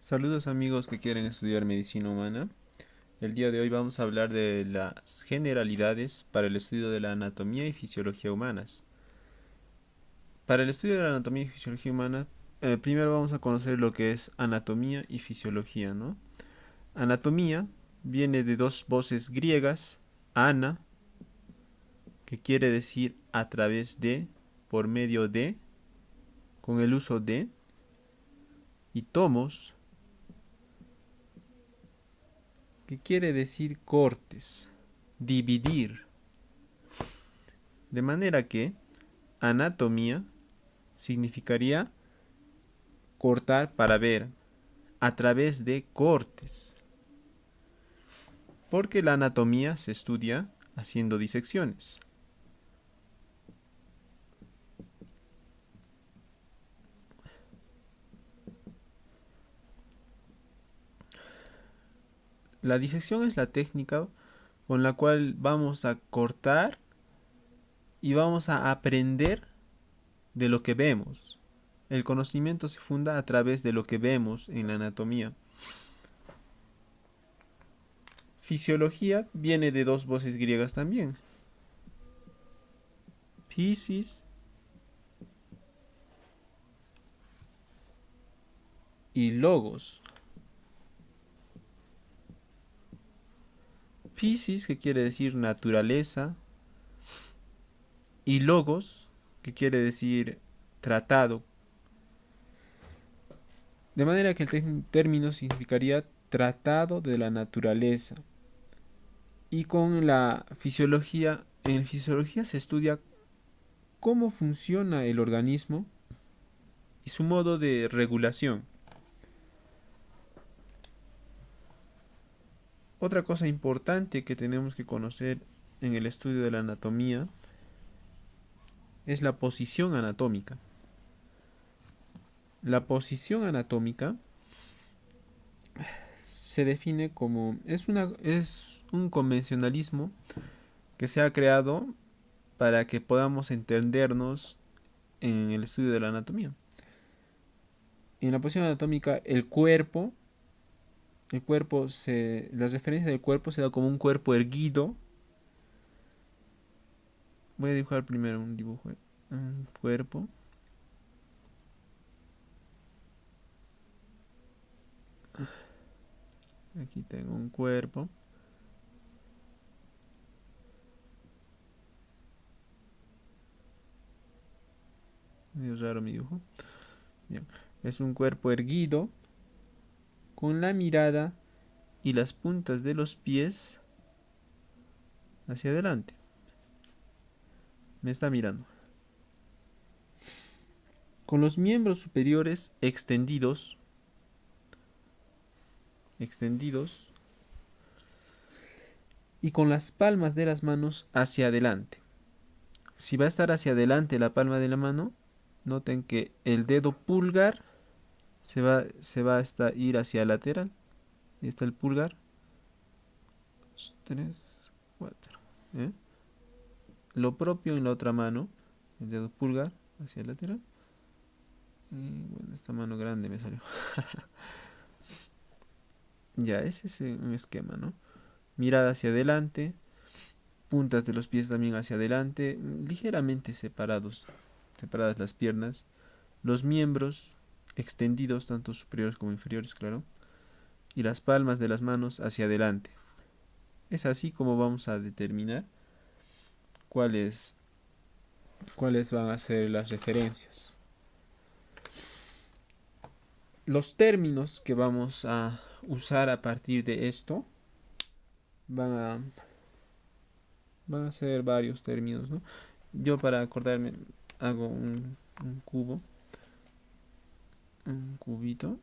Saludos amigos que quieren estudiar medicina humana. El día de hoy vamos a hablar de las generalidades para el estudio de la anatomía y fisiología humanas. Para el estudio de la anatomía y fisiología humana, primero vamos a conocer lo que es anatomía y fisiología, ¿no? Anatomía viene de dos voces griegas, ana, que quiere decir a través de, por medio de, con el uso de, y tomos, que quiere decir cortes, dividir. De manera que anatomía significaría cortar para ver a través de cortes, porque la anatomía se estudia haciendo disecciones. La disección es la técnica con la cual vamos a cortar y vamos a aprender de lo que vemos. El conocimiento se funda a través de lo que vemos en la anatomía. Fisiología viene de dos voces griegas también. Physis y logos. Physis, que quiere decir naturaleza, y logos, que quiere decir tratado. De manera que el término significaría tratado de la naturaleza. Y con la fisiología, en fisiología se estudia cómo funciona el organismo y su modo de regulación. Otra cosa importante que tenemos que conocer en el estudio de la anatomía es la posición anatómica. La posición anatómica se define como es un convencionalismo que se ha creado para que podamos entendernos en el estudio de la anatomía. En la posición anatómica, la referencia del cuerpo se da como un cuerpo erguido. Voy a dibujar primero un dibujo, un cuerpo. Aquí tengo un cuerpo. Medio raro mi dibujo. Bien. Es un cuerpo erguido con la mirada y las puntas de los pies hacia adelante. Me está mirando. Con los miembros superiores extendidos y con las palmas de las manos hacia adelante. Si va a estar hacia adelante la palma de la mano, noten que el dedo pulgar se va a ir hacia lateral. Ahí está el pulgar. 3, 4. ¿eh? Lo propio en la otra mano, el dedo pulgar hacia el lateral. Y bueno, esta mano grande me salió. Ya, ese es un esquema, ¿no? Mirada hacia adelante, puntas de los pies también hacia adelante, ligeramente separadas las piernas, los miembros extendidos, tanto superiores como inferiores, claro, y las palmas de las manos hacia adelante. Es así como vamos a determinar cuáles, cuáles van a ser las referencias. Los términos que vamos a usar a partir de esto van a, van a ser varios términos, ¿no? Yo para acordarme hago un cubo, un cubito,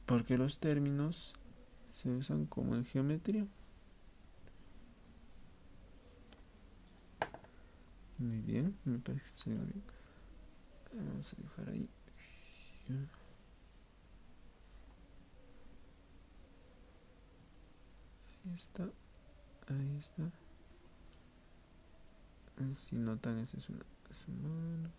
porque los términos se usan como en geometría. Muy bien, me parece que se ve bien. Vamos a dibujar ahí. Ahí está, ahí está. Si notan, esa es una mano,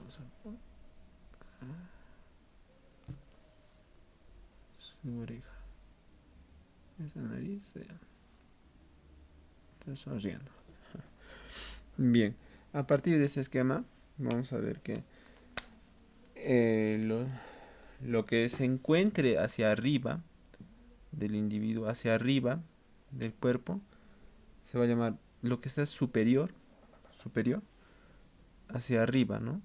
Vamos a poner su oreja. Esa nariz está sonriendo. Bien, a partir de este esquema vamos a ver que lo que se encuentre hacia arriba del individuo, hacia arriba del cuerpo, se va a llamar lo que está superior, hacia arriba, ¿no?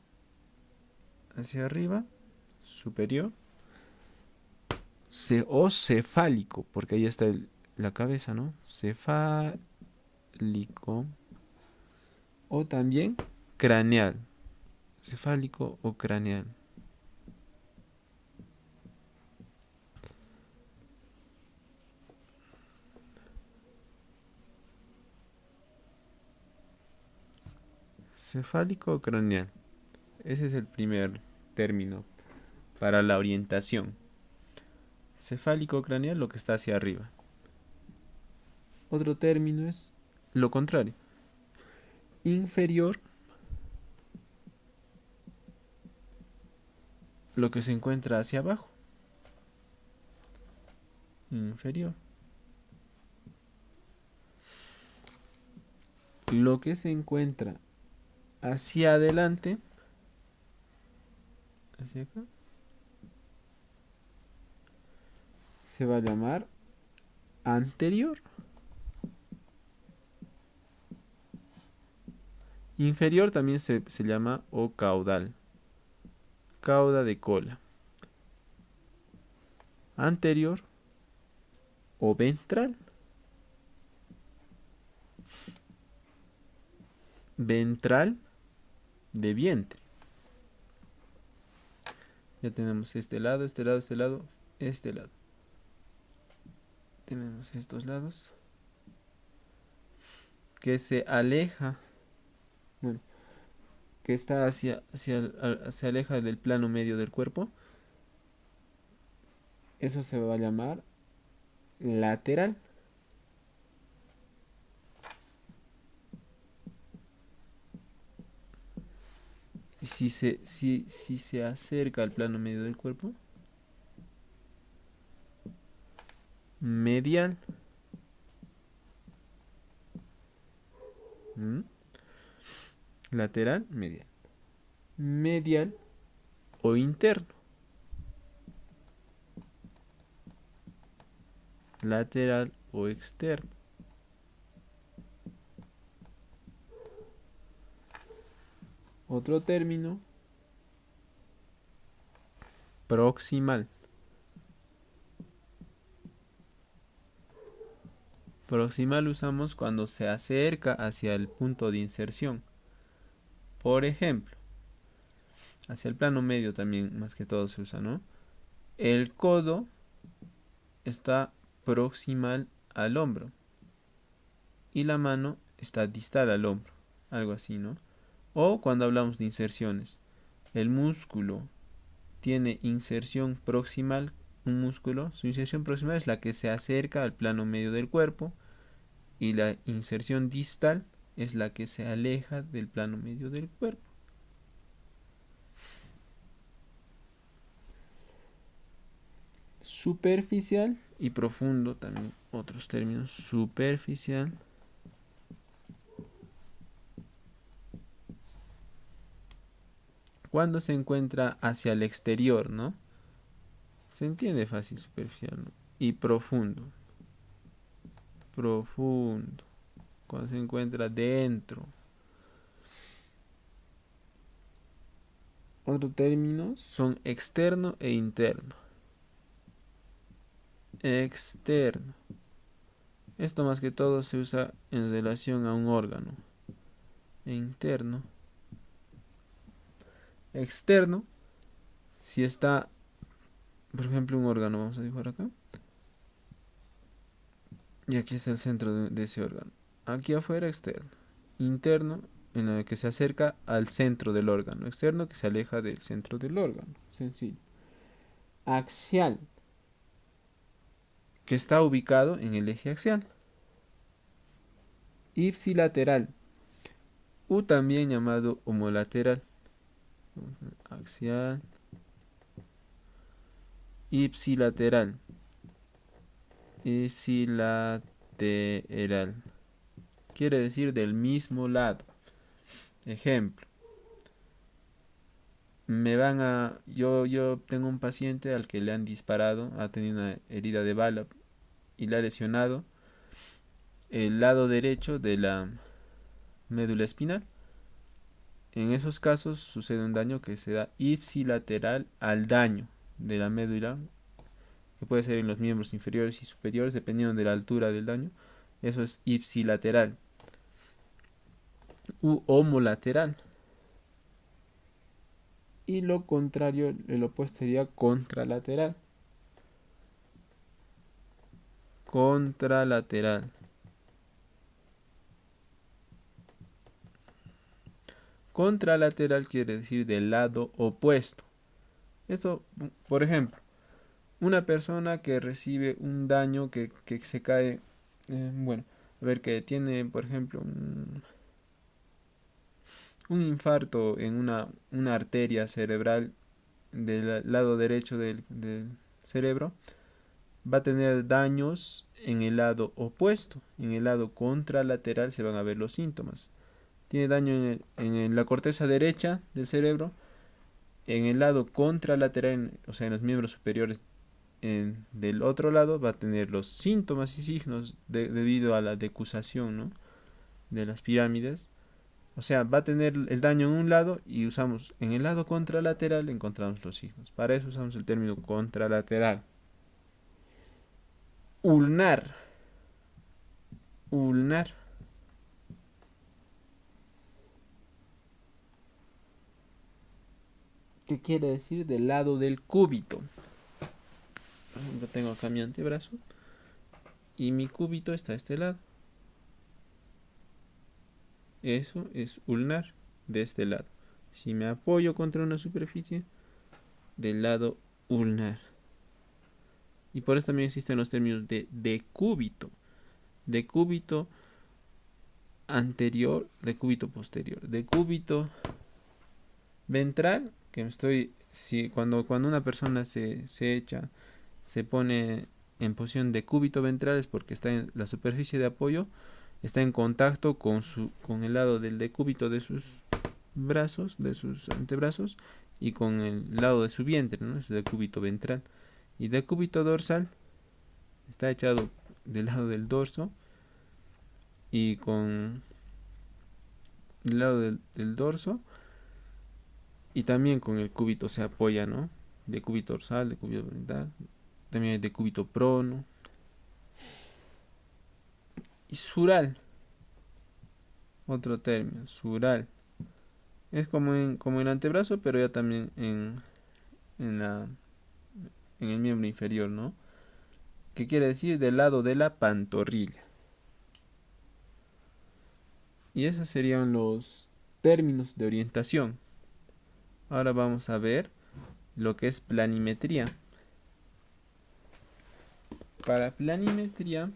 Hacia arriba, superior, o cefálico, porque ahí está la cabeza, ¿no? Cefálico, o también craneal, cefálico o craneal. Cefálico o craneal. Ese es el primer término para la orientación. Cefálico o craneal, lo que está hacia arriba. Otro término es lo contrario. Inferior, lo que se encuentra hacia abajo. Inferior. Lo que se encuentra hacia adelante, hacia acá, se va a llamar anterior. Inferior también se llama o caudal. Cauda de cola. Anterior o ventral. Ventral de vientre. Ya tenemos este lado, este lado, este lado, este lado. Tenemos estos lados que se aleja, bueno, que está se aleja del plano medio del cuerpo. Eso se va a llamar lateral. Y si se acerca al plano medio del cuerpo, medial. Lateral, medial. Medial o interno. Lateral o externo. Otro término, proximal. Proximal usamos cuando se acerca hacia el punto de inserción. Por ejemplo, hacia el plano medio también más que todo se usa, ¿no? El codo está proximal al hombro y la mano está distal al hombro, algo así, ¿no? O cuando hablamos de inserciones, el músculo tiene inserción proximal, un músculo, su inserción proximal es la que se acerca al plano medio del cuerpo y la inserción distal es la que se aleja del plano medio del cuerpo. Superficial y profundo, también otros términos. Superficial cuando se encuentra hacia el exterior, ¿no? Se entiende fácil, superficial, ¿no? Y profundo. Profundo cuando se encuentra dentro. Otros términos son externo e interno. Externo. Esto más que todo se usa en relación a un órgano. Interno. Externo, si está, por ejemplo, un órgano, vamos a dibujar acá. Y aquí está el centro de ese órgano. Aquí afuera, externo. Interno, en el que se acerca al centro del órgano. Externo, que se aleja del centro del órgano. Sencillo. Axial, que está ubicado en el eje axial. Ipsilateral, u también llamado homolateral. Axial. Ipsilateral. Ipsilateral. Quiere decir del mismo lado. Ejemplo. Yo tengo un paciente al que le han disparado, ha tenido una herida de bala y le ha lesionado el lado derecho de la médula espinal. En esos casos sucede un daño que se da ipsilateral al daño de la médula, que puede ser en los miembros inferiores y superiores, dependiendo de la altura del daño. Eso es ipsilateral. U homolateral. Y lo contrario, el opuesto sería contralateral. Contralateral. Contralateral quiere decir del lado opuesto. Esto, por ejemplo, una persona que recibe un daño que se cae, a ver, que tiene, por ejemplo, un infarto en una arteria cerebral del lado derecho del cerebro, va a tener daños en el lado opuesto. En el lado contralateral se van a ver los síntomas. Tiene daño en la corteza derecha del cerebro. En el lado contralateral, o sea, en los miembros superiores del otro lado, va a tener los síntomas y signos debido a la decusación, ¿no?, de las pirámides. O sea, va a tener el daño en un lado y usamos en el lado contralateral, encontramos los signos. Para eso usamos el término contralateral. Ulnar. Ulnar. ¿Qué quiere decir? Del lado del cúbito. Por ejemplo, tengo acá mi antebrazo y mi cúbito está a este lado. Eso es ulnar, de este lado. Si me apoyo contra una superficie, del lado ulnar. Y por eso también existen los términos de decúbito. Decúbito anterior, decúbito posterior. Decúbito ventral, cuando una persona se echa, se pone en posición de cúbito ventral, es porque está en la superficie de apoyo, está en contacto con el lado del decúbito de sus brazos, de sus antebrazos, y con el lado de su vientre, ¿no? Es decúbito ventral. Y decúbito dorsal está echado del lado del dorso y con el lado del dorso, y también con el cúbito se apoya, ¿no? Decúbito dorsal, decúbito ventral, también hay decúbito prono. Y sural, otro término, sural. Es como el antebrazo, pero ya también en el miembro inferior, ¿no? ¿Qué quiere decir? Del lado de la pantorrilla. Y esos serían los términos de orientación. Ahora vamos a ver lo que es planimetría. Para planimetría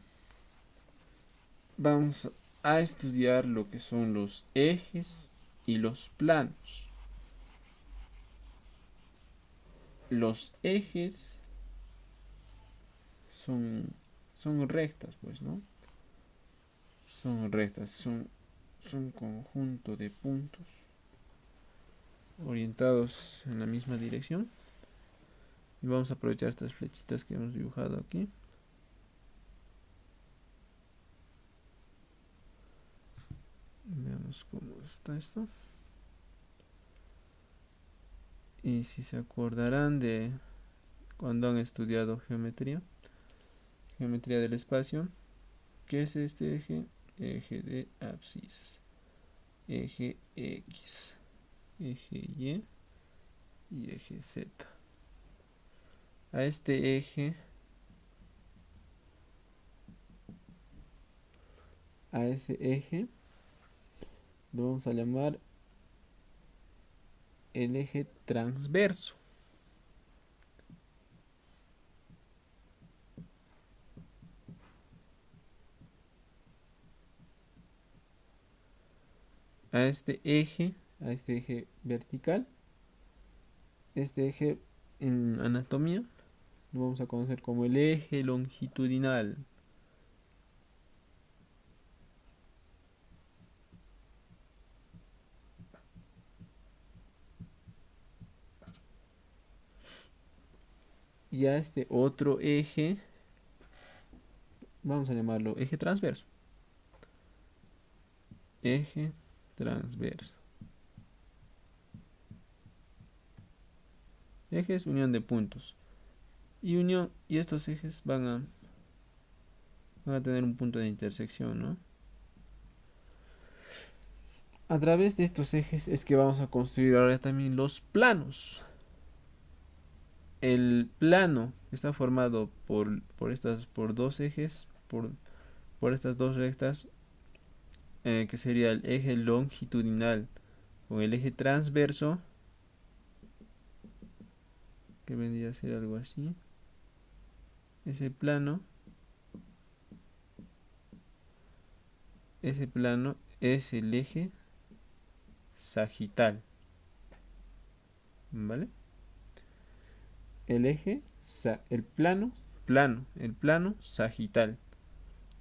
vamos a estudiar lo que son los ejes y los planos. Los ejes son rectas, pues, ¿no? Son rectas, son un conjunto de puntos orientados en la misma dirección. Y vamos a aprovechar estas flechitas que hemos dibujado aquí. Veamos cómo está esto. Y si se acordarán de cuando han estudiado geometría del espacio, ¿qué es este eje? Eje de abscisas, eje X, eje Y y eje Z. A este eje, a ese eje lo vamos a llamar el eje transverso. A este eje vertical Este eje en anatomía lo vamos a conocer como el eje longitudinal. Y a este otro eje vamos a llamarlo eje transverso. Eje transverso. Eje es unión de puntos. Y estos ejes van a tener un punto de intersección, ¿no? A través de estos ejes es que vamos a construir ahora también los planos. El plano está formado por dos ejes, por estas dos rectas, que sería el eje longitudinal con el eje transverso, que vendría a ser algo así. Ese plano es el eje sagital, ¿vale? El plano sagital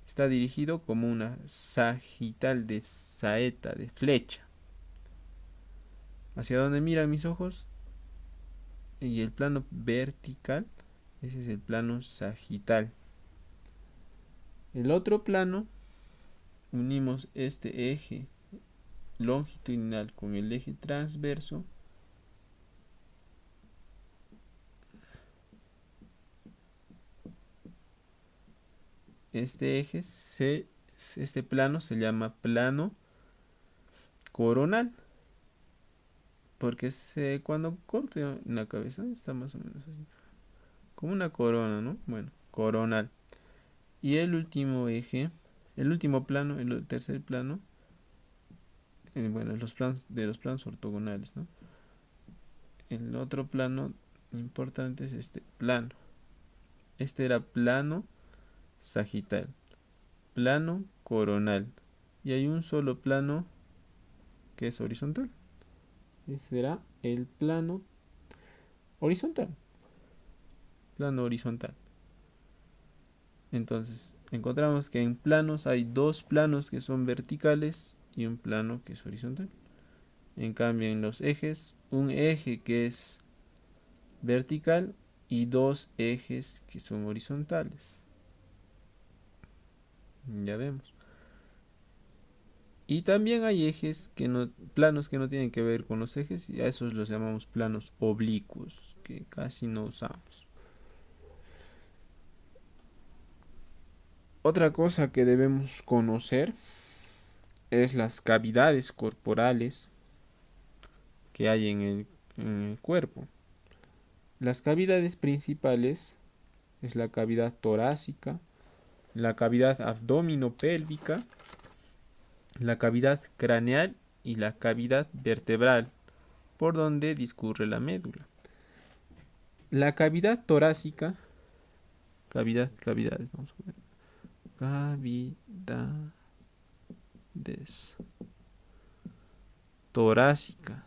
está dirigido como una sagital de saeta, de flecha. ¿Hacia dónde miran mis ojos? Y el plano vertical, ese es el plano sagital. El otro plano, unimos este eje longitudinal con el eje transverso. Este plano se llama plano coronal, porque cuando corte en la cabeza está más o menos así, como una corona, ¿no? Bueno, coronal. Y el último plano, el tercer plano, bueno, los planos ortogonales, ¿no? El otro plano importante es este plano. Este era plano sagital, plano coronal. Y hay un solo plano que es horizontal. Ese será el plano horizontal. Plano horizontal. Entonces, encontramos que en planos hay dos planos que son verticales y un plano que es horizontal. En cambio, en los ejes, un eje que es vertical y dos ejes que son horizontales. Ya vemos. Y también hay planos que no tienen que ver con los ejes, y a esos los llamamos planos oblicuos, que casi no usamos. Otra cosa que debemos conocer es las cavidades corporales que hay en el cuerpo. Las cavidades principales es la cavidad torácica, la cavidad abdominopélvica, la cavidad craneal y la cavidad vertebral, por donde discurre la médula. La cavidad torácica, cavidades, vamos a ver. Cavidades torácica.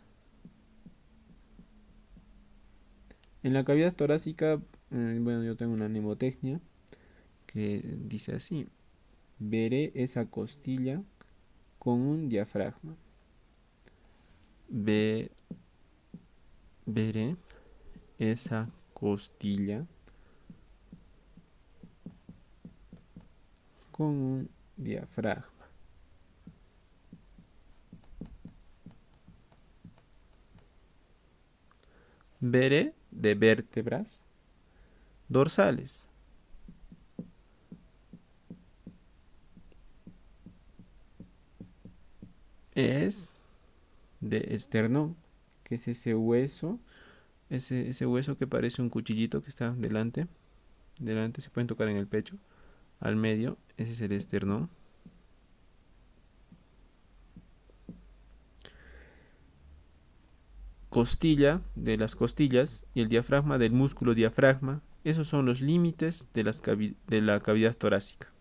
En la cavidad torácica, bueno, yo tengo una mnemotecnia que dice así: veré esa costilla con un diafragma. Veré esa costilla con un diafragma. Veré de vértebras dorsales. Es de esternón, que es ese hueso, ese hueso que parece un cuchillito que está delante se pueden tocar en el pecho, al medio, ese es el esternón. Costilla, de las costillas, y el diafragma del músculo diafragma. Esos son los límites de la cavidad torácica.